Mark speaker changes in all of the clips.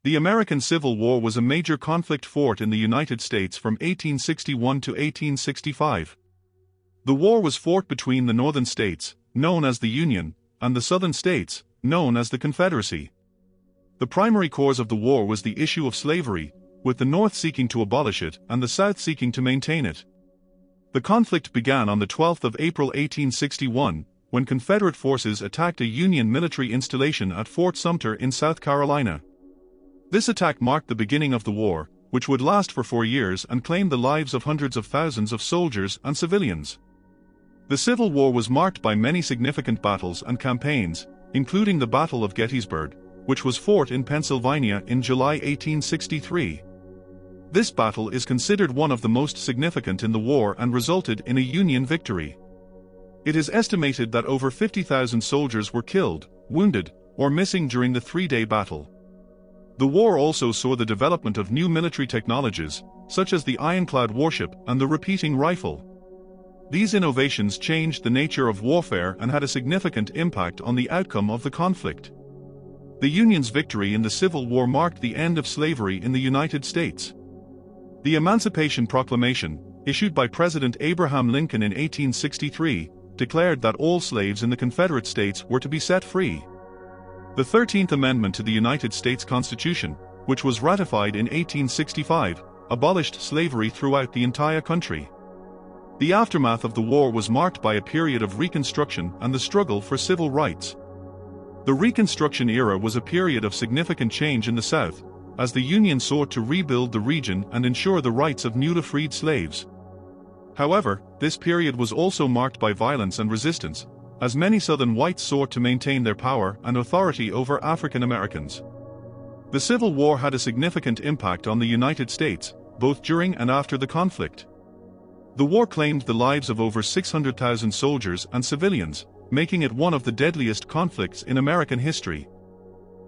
Speaker 1: The American Civil War was a major conflict fought in the United States from 1861 to 1865. The war was fought between the northern states, known as the Union, and the southern states, known as the Confederacy. The primary cause of the war was the issue of slavery, with the North seeking to abolish it and the South seeking to maintain it. The conflict began on the 12th of April 1861, when Confederate forces attacked a Union military installation at Fort Sumter in South Carolina. This attack marked the beginning of the war, which would last for 4 years and claim the lives of hundreds of thousands of soldiers and civilians. The Civil War was marked by many significant battles and campaigns, including the Battle of Gettysburg, which was fought in Pennsylvania in July 1863. This battle is considered one of the most significant in the war and resulted in a Union victory. It is estimated that over 50,000 soldiers were killed, wounded, or missing during the 3-day battle. The war also saw the development of new military technologies, such as the ironclad warship and the repeating rifle. These innovations changed the nature of warfare and had a significant impact on the outcome of the conflict. The Union's victory in the Civil War marked the end of slavery in the United States. The Emancipation Proclamation, issued by President Abraham Lincoln in 1863, declared that all slaves in the Confederate States were to be set free. The 13th Amendment to the United States Constitution, which was ratified in 1865, abolished slavery throughout the entire country. The aftermath of the war was marked by a period of Reconstruction and the struggle for civil rights. The Reconstruction era was a period of significant change in the South, as the Union sought to rebuild the region and ensure the rights of newly freed slaves. However, this period was also marked by violence and resistance, as many Southern whites sought to maintain their power and authority over African Americans. The Civil War had a significant impact on the United States, both during and after the conflict. The war claimed the lives of over 600,000 soldiers and civilians, making it one of the deadliest conflicts in American history.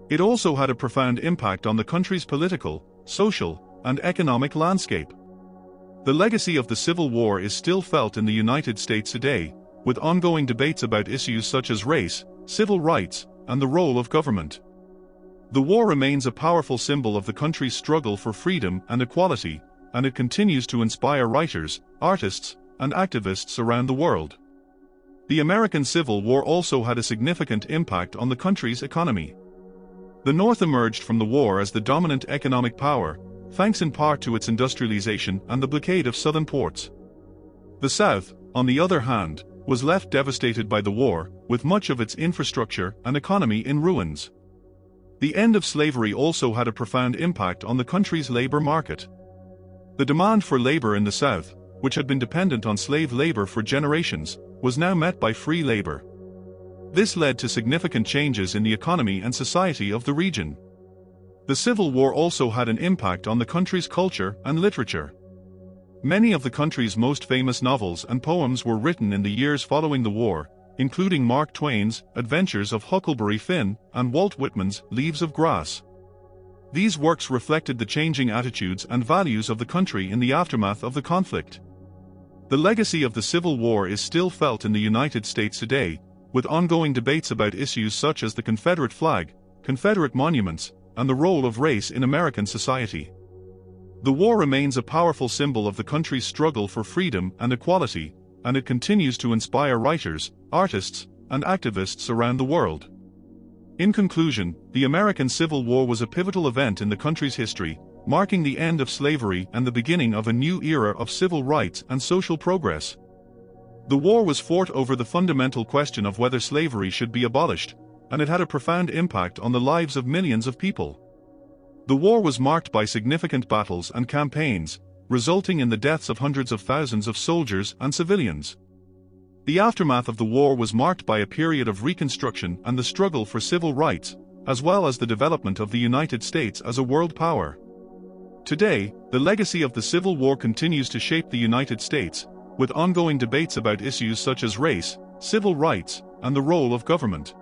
Speaker 1: It also had a profound impact on the country's political, social, and economic landscape. The legacy of the Civil War is still felt in the United States today, with ongoing debates about issues such as race, civil rights, and the role of government. The war remains a powerful symbol of the country's struggle for freedom and equality, and it continues to inspire writers, artists, and activists around the world. The American Civil War also had a significant impact on the country's economy. The North emerged from the war as the dominant economic power, thanks in part to its industrialization and the blockade of southern ports. The South, on the other hand, was left devastated by the war, with much of its infrastructure and economy in ruins. The end of slavery also had a profound impact on the country's labor market. The demand for labor in the South, which had been dependent on slave labor for generations, was now met by free labor. This led to significant changes in the economy and society of the region. The Civil War also had an impact on the country's culture and literature. Many of the country's most famous novels and poems were written in the years following the war, including Mark Twain's Adventures of Huckleberry Finn and Walt Whitman's Leaves of Grass. These works reflected the changing attitudes and values of the country in the aftermath of the conflict. The legacy of the Civil War is still felt in the United States today, with ongoing debates about issues such as the Confederate flag, Confederate monuments, and the role of race in American society. The war remains a powerful symbol of the country's struggle for freedom and equality, and it continues to inspire writers, artists, and activists around the world. In conclusion, the American Civil War was a pivotal event in the country's history, marking the end of slavery and the beginning of a new era of civil rights and social progress. The war was fought over the fundamental question of whether slavery should be abolished, and it had a profound impact on the lives of millions of people. The war was marked by significant battles and campaigns, resulting in the deaths of hundreds of thousands of soldiers and civilians. The aftermath of the war was marked by a period of Reconstruction and the struggle for civil rights, as well as the development of the United States as a world power. Today, the legacy of the Civil War continues to shape the United States, with ongoing debates about issues such as race, civil rights, and the role of government.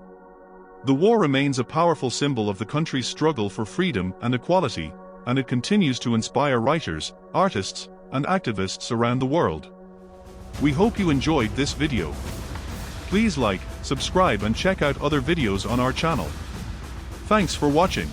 Speaker 1: The war remains a powerful symbol of the country's struggle for freedom and equality, and it continues to inspire writers, artists, and activists around the world. We hope you enjoyed this video. Please like, subscribe and check out other videos on our channel. Thanks for watching.